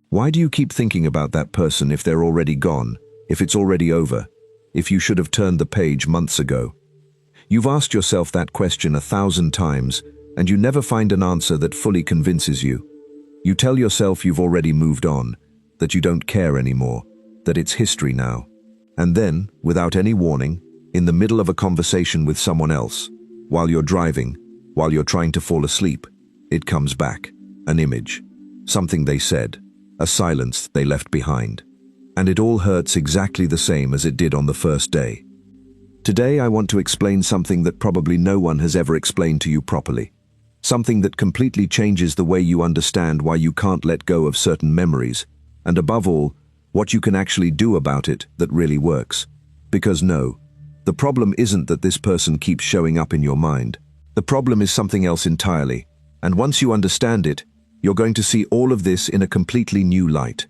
Why do you keep thinking about that person if they're already gone, if it's already over, if you should have turned the page months ago? You've asked yourself that question 1,000 times, and you never find an answer that fully convinces you. You tell yourself you've already moved on, that you don't care anymore, that it's history now. And then, without any warning, in the middle of a conversation with someone else, while you're driving, while you're trying to fall asleep, it comes back. An image. Something they said. A silence they left behind. And it all hurts exactly the same as it did on the first day. Today I want to explain something that probably no one has ever explained to you properly. Something that completely changes the way you understand why you can't let go of certain memories, and above all, what you can actually do about it that really works. Because no, the problem isn't that this person keeps showing up in your mind. The problem is something else entirely, and once you understand it, you're going to see all of this in a completely new light.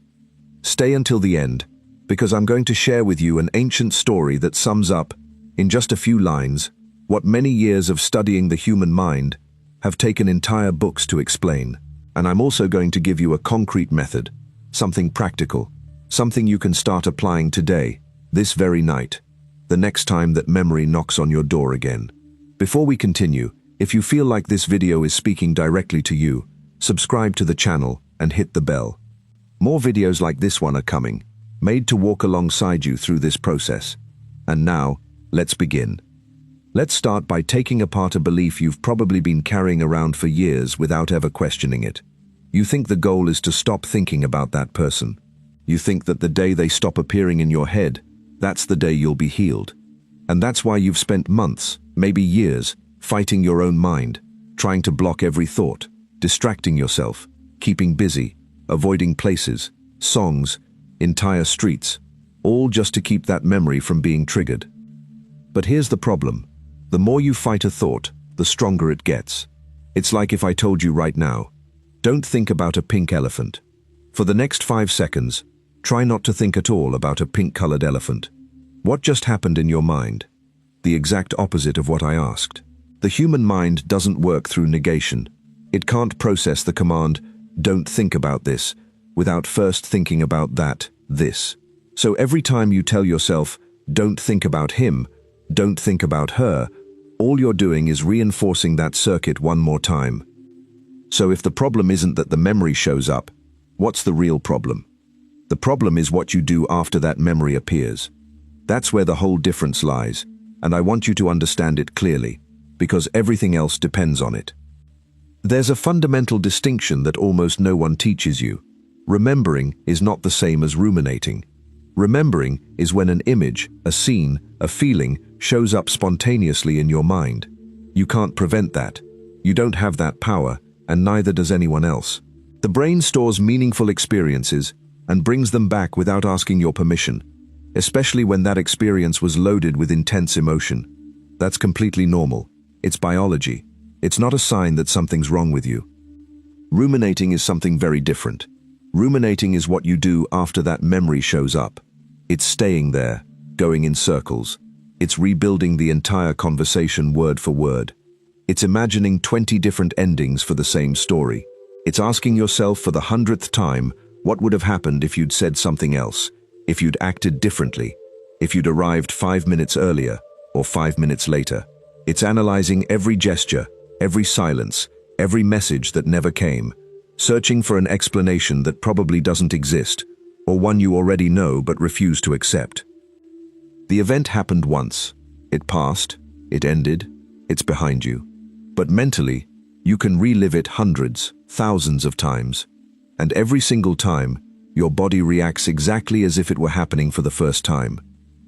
Stay until the end, because I'm going to share with you an ancient story that sums up, in just a few lines, what many years of studying the human mind have taken entire books to explain. And I'm also going to give you a concrete method, something practical, something you can start applying today, this very night, the next time that memory knocks on your door again. Before we continue, if you feel like this video is speaking directly to you, subscribe to the channel and hit the bell. More videos like this one are coming, made to walk alongside you through this process. And now, let's begin. Let's start by taking apart a belief you've probably been carrying around for years without ever questioning it. You think the goal is to stop thinking about that person. You think that the day they stop appearing in your head, that's the day you'll be healed. And that's why you've spent months, maybe years, fighting your own mind, trying to block every thought, distracting yourself, keeping busy, avoiding places, songs, entire streets, all just to keep that memory from being triggered. But here's the problem. The more you fight a thought, the stronger it gets. It's like if I told you right now, don't think about a pink elephant. For the next 5 seconds, try not to think at all about a pink-colored elephant. What just happened in your mind? The exact opposite of what I asked. The human mind doesn't work through negation. It can't process the command, don't think about this, without first thinking about that, this. So every time you tell yourself, don't think about him, don't think about her, all you're doing is reinforcing that circuit one more time. So if the problem isn't that the memory shows up, what's the real problem? The problem is what you do after that memory appears. That's where the whole difference lies, and I want you to understand it clearly, because everything else depends on it. There's a fundamental distinction that almost no one teaches you. Remembering is not the same as ruminating. Remembering is when an image, a scene, a feeling shows up spontaneously in your mind. You can't prevent that. You don't have that power, and neither does anyone else. The brain stores meaningful experiences and brings them back without asking your permission, especially when that experience was loaded with intense emotion. That's completely normal. It's biology. It's not a sign that something's wrong with you. Ruminating is something very different. Ruminating is what you do after that memory shows up. It's staying there, going in circles. It's rebuilding the entire conversation word for word. It's imagining 20 different endings for the same story. It's asking yourself for the 100th time, what would have happened if you'd said something else, if you'd acted differently, if you'd arrived 5 minutes earlier or 5 minutes later. It's analyzing every gesture, every silence, every message that never came, searching for an explanation that probably doesn't exist, or one you already know but refuse to accept. The event happened once. It passed, it ended, it's behind you. But mentally, you can relive it hundreds, thousands of times. And every single time, your body reacts exactly as if it were happening for the first time.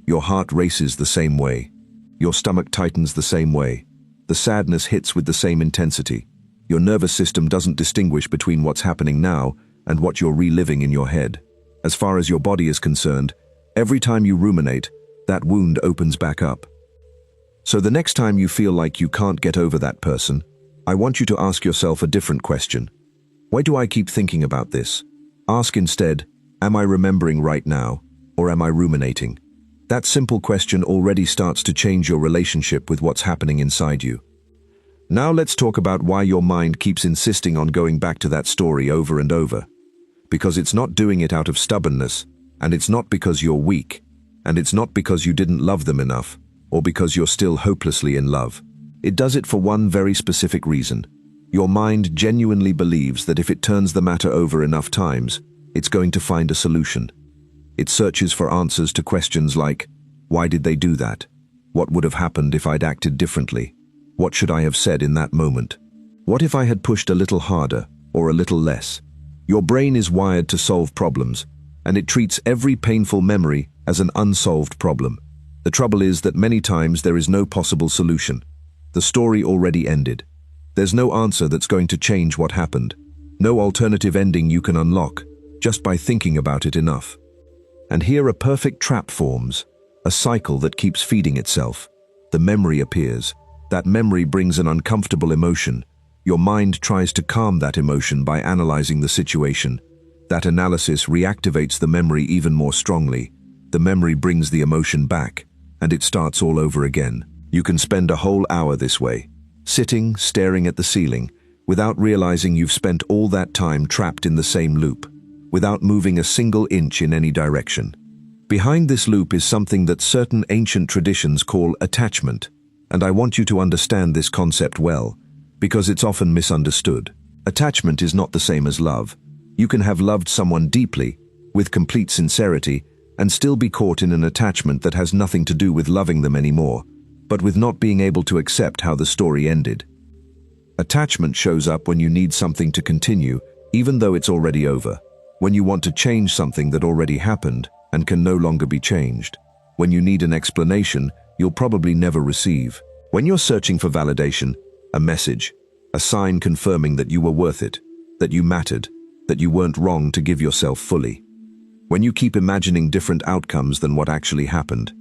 Your heart races the same way. Your stomach tightens the same way. The sadness hits with the same intensity. Your nervous system doesn't distinguish between what's happening now and what you're reliving in your head. As far as your body is concerned, every time you ruminate, that wound opens back up. So the next time you feel like you can't get over that person, I want you to ask yourself a different question. Why do I keep thinking about this? Ask instead, am I remembering right now, or am I ruminating? That simple question already starts to change your relationship with what's happening inside you. Now let's talk about why your mind keeps insisting on going back to that story over and over. because it's not doing it out of stubbornness, and it's not because you're weak, and it's not because you didn't love them enough, or because you're still hopelessly in love. It does it for one very specific reason. Your mind genuinely believes that if it turns the matter over enough times, it's going to find a solution. It searches for answers to questions like, why did they do that? What would have happened if I'd acted differently? What should I have said in that moment? What if I had pushed a little harder or a little less? Your brain is wired to solve problems, and it treats every painful memory as an unsolved problem. The trouble is that many times there is no possible solution. The story already ended. There's no answer that's going to change what happened. No alternative ending you can unlock just by thinking about it enough. And here a perfect trap forms, a cycle that keeps feeding itself. The memory appears. That memory brings an uncomfortable emotion. Your mind tries to calm that emotion by analyzing the situation. That analysis reactivates the memory even more strongly. The memory brings the emotion back, and it starts all over again. You can spend a whole hour this way, sitting, staring at the ceiling, without realizing you've spent all that time trapped in the same loop, without moving a single inch in any direction. Behind this loop is something that certain ancient traditions call attachment, and I want you to understand this concept well, because it's often misunderstood. Attachment is not the same as love. You can have loved someone deeply, with complete sincerity, and still be caught in an attachment that has nothing to do with loving them anymore, but with not being able to accept how the story ended. Attachment shows up when you need something to continue, even though it's already over. When you want to change something that already happened and can no longer be changed. When you need an explanation you'll probably never receive. When you're searching for validation, a message, a sign confirming that you were worth it, that you mattered, that you weren't wrong to give yourself fully. When you keep imagining different outcomes than what actually happened.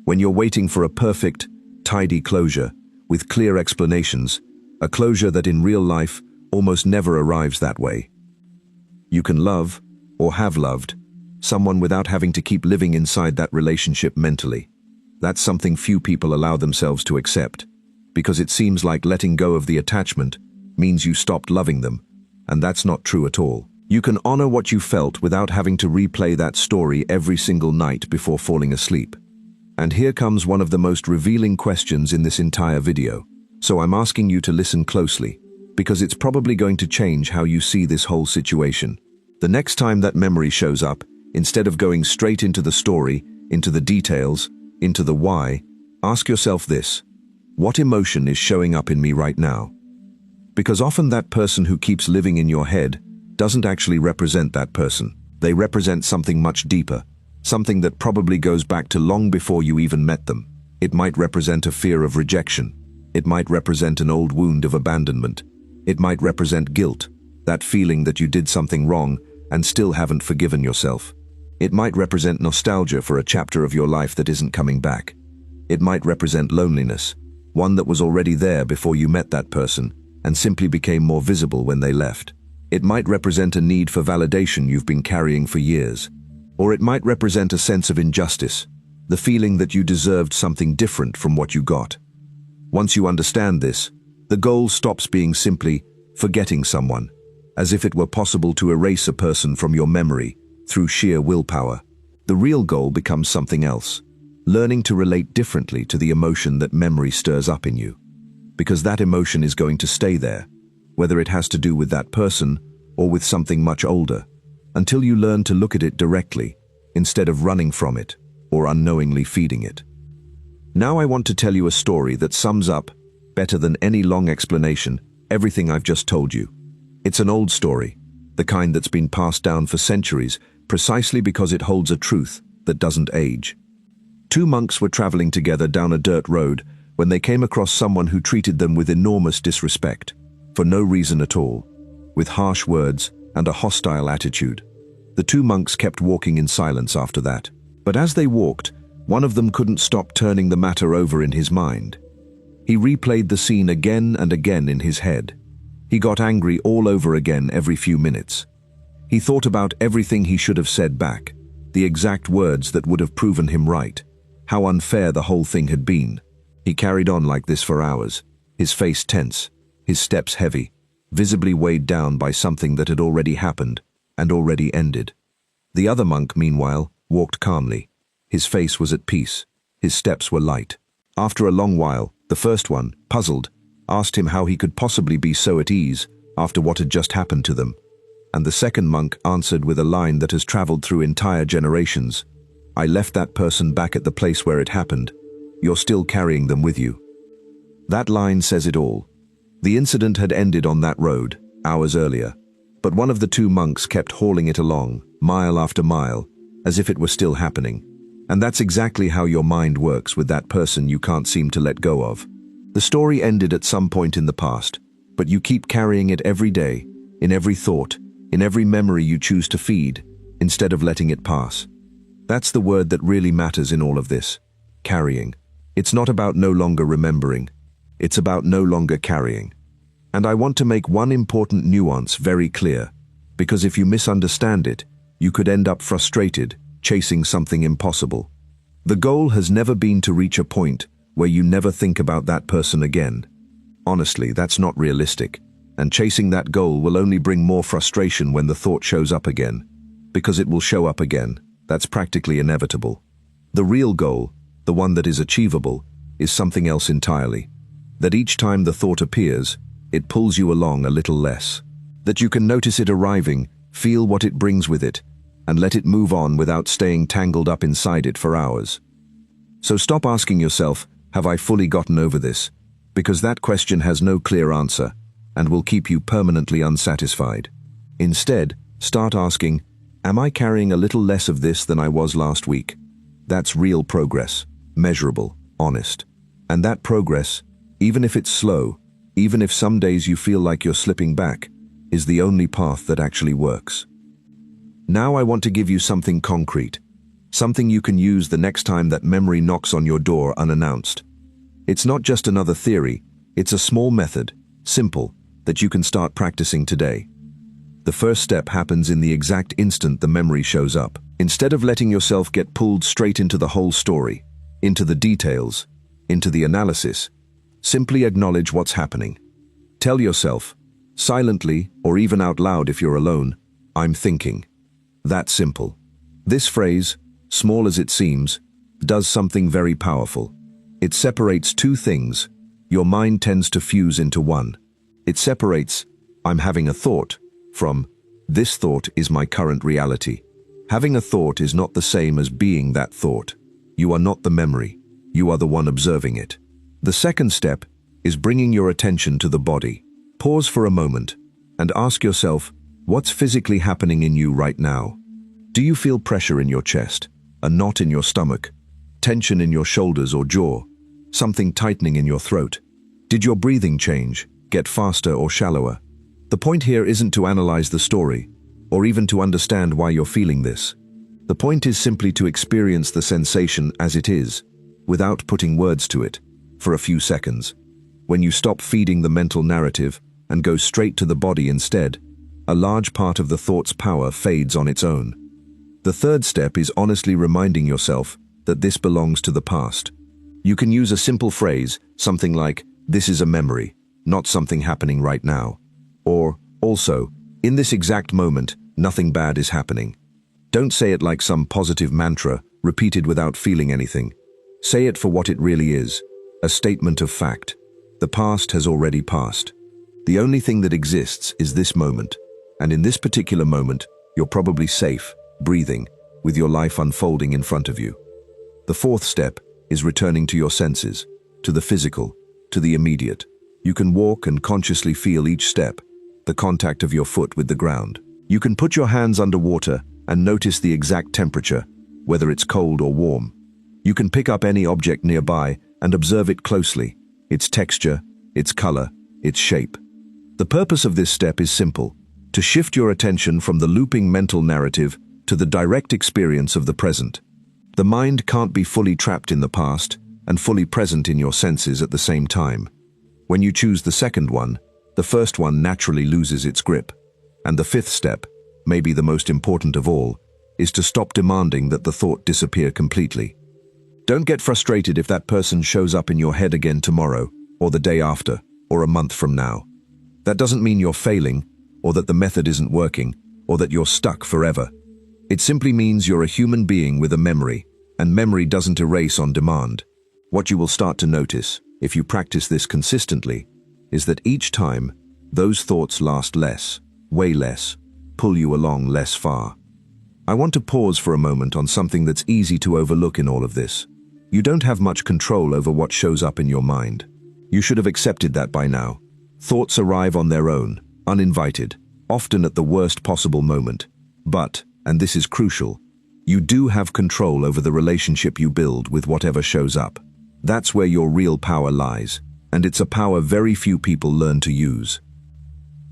When you're waiting for a perfect, tidy closure, with clear explanations, a closure that in real life almost never arrives that way. You can love, or have loved, someone without having to keep living inside that relationship mentally. That's something few people allow themselves to accept, because it seems like letting go of the attachment means you stopped loving them, and that's not true at all. You can honor what you felt without having to replay that story every single night before falling asleep. And here comes one of the most revealing questions in this entire video. So I'm asking you to listen closely, because it's probably going to change how you see this whole situation. The next time that memory shows up, instead of going straight into the story, into the details, into the why, ask yourself this: what emotion is showing up in me right now? Because often that person who keeps living in your head doesn't actually represent that person. They represent something much deeper, something that probably goes back to long before you even met them. It might represent a fear of rejection. It might represent an old wound of abandonment. It might represent guilt, that feeling that you did something wrong and still haven't forgiven yourself. It might represent nostalgia for a chapter of your life that isn't coming back. It might represent loneliness, one that was already there before you met that person and simply became more visible when they left. It might represent a need for validation you've been carrying for years. Or it might represent a sense of injustice, the feeling that you deserved something different from what you got. Once you understand this, the goal stops being simply forgetting someone, as if it were possible to erase a person from your memory through sheer willpower. The real goal becomes something else, learning to relate differently to the emotion that memory stirs up in you. Because that emotion is going to stay there, whether it has to do with that person or with something much older, until you learn to look at it directly, instead of running from it or unknowingly feeding it. Now I want to tell you a story that sums up, better than any long explanation, everything I've just told you. It's an old story, the kind that's been passed down for centuries, precisely because it holds a truth that doesn't age. Two monks were traveling together down a dirt road when they came across someone who treated them with enormous disrespect, for no reason at all, with harsh words and a hostile attitude. The two monks kept walking in silence after that. But as they walked, one of them couldn't stop turning the matter over in his mind. He replayed the scene again and again in his head. He got angry all over again every few minutes. He thought about everything he should have said back, the exact words that would have proven him right, how unfair the whole thing had been. He carried on like this for hours, his face tense, his steps heavy, visibly weighed down by something that had already happened, and already ended. The other monk, meanwhile, walked calmly. His face was at peace. His steps were light. After a long while, the first one, puzzled, asked him how he could possibly be so at ease after what had just happened to them. And the second monk answered with a line that has traveled through entire generations. "I left that person back at the place where it happened. You're still carrying them with you." That line says it all. The incident had ended on that road, hours earlier, but one of the two monks kept hauling it along, mile after mile, as if it were still happening. And that's exactly how your mind works with that person you can't seem to let go of. The story ended at some point in the past, but you keep carrying it every day, in every thought, in every memory you choose to feed, instead of letting it pass. That's the word that really matters in all of this. Carrying. It's not about no longer remembering. It's about no longer carrying. And I want to make one important nuance very clear, because if you misunderstand it, you could end up frustrated, chasing something impossible. The goal has never been to reach a point where you never think about that person again. Honestly, that's not realistic, and chasing that goal will only bring more frustration when the thought shows up again, because it will show up again. That's practically inevitable. The real goal, the one that is achievable, is something else entirely. That each time the thought appears, it pulls you along a little less. That you can notice it arriving, feel what it brings with it, and let it move on without staying tangled up inside it for hours. So stop asking yourself, have I fully gotten over this? Because that question has no clear answer, and will keep you permanently unsatisfied. Instead, start asking, am I carrying a little less of this than I was last week? That's real progress, measurable, honest. And that progress, even if it's slow, even if some days you feel like you're slipping back, is the only path that actually works. Now I want to give you something concrete, something you can use the next time that memory knocks on your door unannounced. It's not just another theory, it's a small method, simple, that you can start practicing today. The first step happens in the exact instant the memory shows up. Instead of letting yourself get pulled straight into the whole story, into the details, into the analysis, simply acknowledge what's happening. Tell yourself, silently or even out loud if you're alone, I'm thinking. That simple. This phrase, small as it seems, does something very powerful. It separates two things. Your mind tends to fuse into one. It separates, I'm having a thought, from, this thought is my current reality. Having a thought is not the same as being that thought. You are not the memory. You are the one observing it. The second step is bringing your attention to the body. Pause for a moment and ask yourself, what's physically happening in you right now? Do you feel pressure in your chest, a knot in your stomach, tension in your shoulders or jaw, something tightening in your throat? Did your breathing change, get faster or shallower? The point here isn't to analyze the story, or even to understand why you're feeling this. The point is simply to experience the sensation as it is, without putting words to it, for a few seconds. When you stop feeding the mental narrative and go straight to the body instead, a large part of the thought's power fades on its own. The third step is honestly reminding yourself that this belongs to the past. You can use a simple phrase, something like, this is a memory, not something happening right now. Or, also, in this exact moment, nothing bad is happening. Don't say it like some positive mantra, repeated without feeling anything. Say it for what it really is, a statement of fact. The past has already passed. The only thing that exists is this moment, and in this particular moment, you're probably safe, breathing, with your life unfolding in front of you. The fourth step is returning to your senses, to the physical, to the immediate. You can walk and consciously feel each step, the contact of your foot with the ground. You can put your hands under water and notice the exact temperature, whether it's cold or warm. You can pick up any object nearby and observe it closely, its texture, its color, its shape. The purpose of this step is simple, to shift your attention from the looping mental narrative to the direct experience of the present. The mind can't be fully trapped in the past and fully present in your senses at the same time. When you choose the second one, the first one naturally loses its grip. And the fifth step, maybe the most important of all, is to stop demanding that the thought disappear completely. Don't get frustrated if that person shows up in your head again tomorrow, or the day after, or a month from now. That doesn't mean you're failing, or that the method isn't working. or that you're stuck forever. It simply means you're a human being with a memory, and memory doesn't erase on demand. What you will start to notice, if you practice this consistently, is that each time, those thoughts last less, way less, pull you along less far. I want to pause for a moment on something that's easy to overlook in all of this. You don't have much control over what shows up in your mind. You should have accepted that by now. Thoughts arrive on their own, uninvited, often at the worst possible moment. But, and this is crucial, you do have control over the relationship you build with whatever shows up. That's where your real power lies, and it's a power very few people learn to use.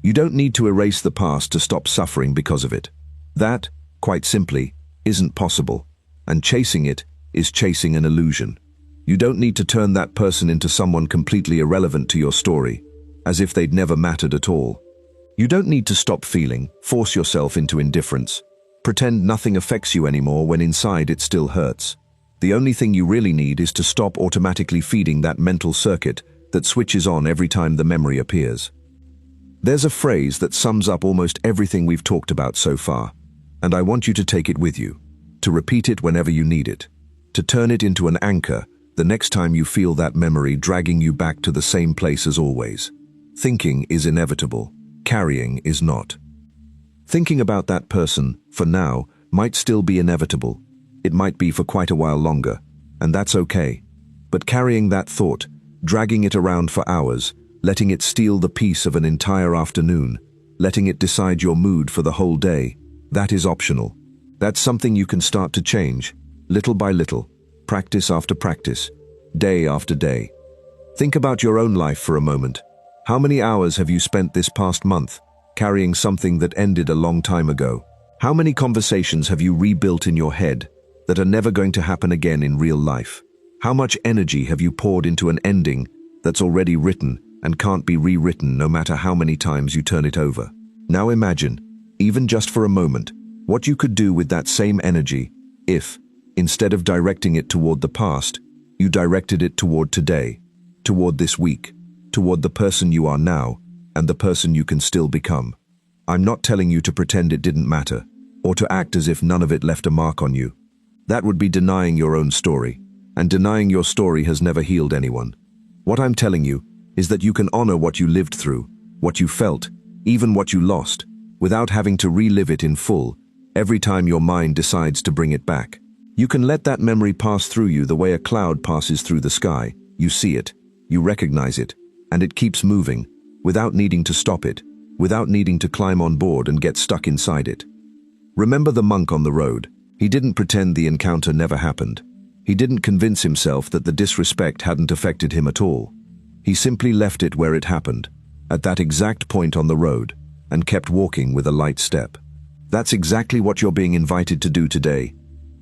You don't need to erase the past to stop suffering because of it. That, quite simply, isn't possible, and chasing it is chasing an illusion. You don't need to turn that person into someone completely irrelevant to your story, as if they'd never mattered at all. You don't need to stop feeling, force yourself into indifference, pretend nothing affects you anymore when inside it still hurts. The only thing you really need is to stop automatically feeding that mental circuit that switches on every time the memory appears. There's a phrase that sums up almost everything we've talked about so far, and I want you to take it with you, to repeat it whenever you need it, to turn it into an anchor the next time you feel that memory dragging you back to the same place as always. Thinking is inevitable. Carrying is not. Thinking about that person, for now, might still be inevitable. It might be for quite a while longer, and that's okay. But carrying that thought, dragging it around for hours, letting it steal the peace of an entire afternoon, letting it decide your mood for the whole day, that is optional. That's something you can start to change, little by little, practice after practice, day after day. Think about your own life for a moment. How many hours have you spent this past month carrying something that ended a long time ago? How many conversations have you rebuilt in your head that are never going to happen again in real life? How much energy have you poured into an ending that's already written and can't be rewritten no matter how many times you turn it over? Now imagine, even just for a moment, what you could do with that same energy if, instead of directing it toward the past, you directed it toward today, toward this week, toward the person you are now and the person you can still become. I'm not telling you to pretend it didn't matter, or to act as if none of it left a mark on you. That would be denying your own story, and denying your story has never healed anyone. What I'm telling you is that you can honor what you lived through, what you felt, even what you lost, without having to relive it in full every time your mind decides to bring it back. You can let that memory pass through you the way a cloud passes through the sky. You see it, you recognize it, and it keeps moving, without needing to stop it, without needing to climb on board and get stuck inside it. Remember the monk on the road. He didn't pretend the encounter never happened. He didn't convince himself that the disrespect hadn't affected him at all. He simply left it where it happened, at that exact point on the road, and kept walking with a light step. That's exactly what you're being invited to do today.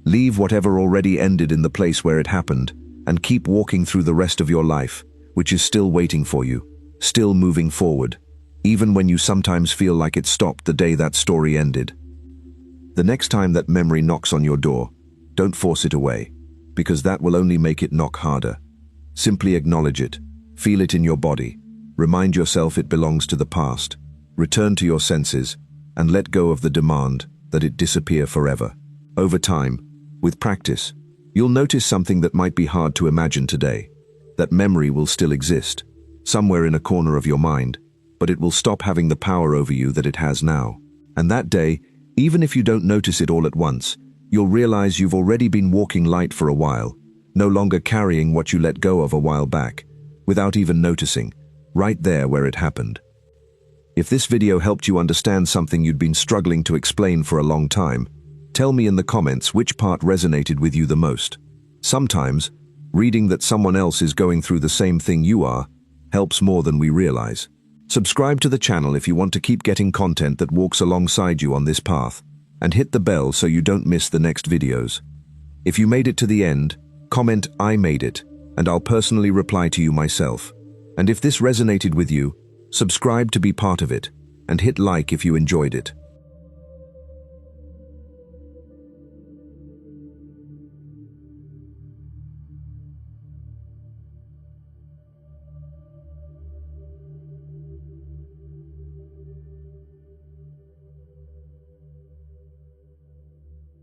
Leave whatever already ended in the place where it happened, and keep walking through the rest of your life, which is still waiting for you, still moving forward, even when you sometimes feel like it stopped the day that story ended. The next time that memory knocks on your door, don't force it away, because that will only make it knock harder. Simply acknowledge it, feel it in your body, remind yourself it belongs to the past, return to your senses, and let go of the demand that it disappear forever. Over time, with practice, you'll notice something that might be hard to imagine today. That memory will still exist, somewhere in a corner of your mind, but it will stop having the power over you that it has now. And that day, even if you don't notice it all at once, you'll realize you've already been walking light for a while, no longer carrying what you let go of a while back, without even noticing, right there where it happened. If this video helped you understand something you'd been struggling to explain for a long time, tell me in the comments which part resonated with you the most. Sometimes, reading that someone else is going through the same thing you are helps more than we realize. Subscribe to the channel if you want to keep getting content that walks alongside you on this path, and hit the bell so you don't miss the next videos. If you made it to the end, comment "I made it," and I'll personally reply to you myself. And if this resonated with you, subscribe to be part of it, and hit like if you enjoyed it.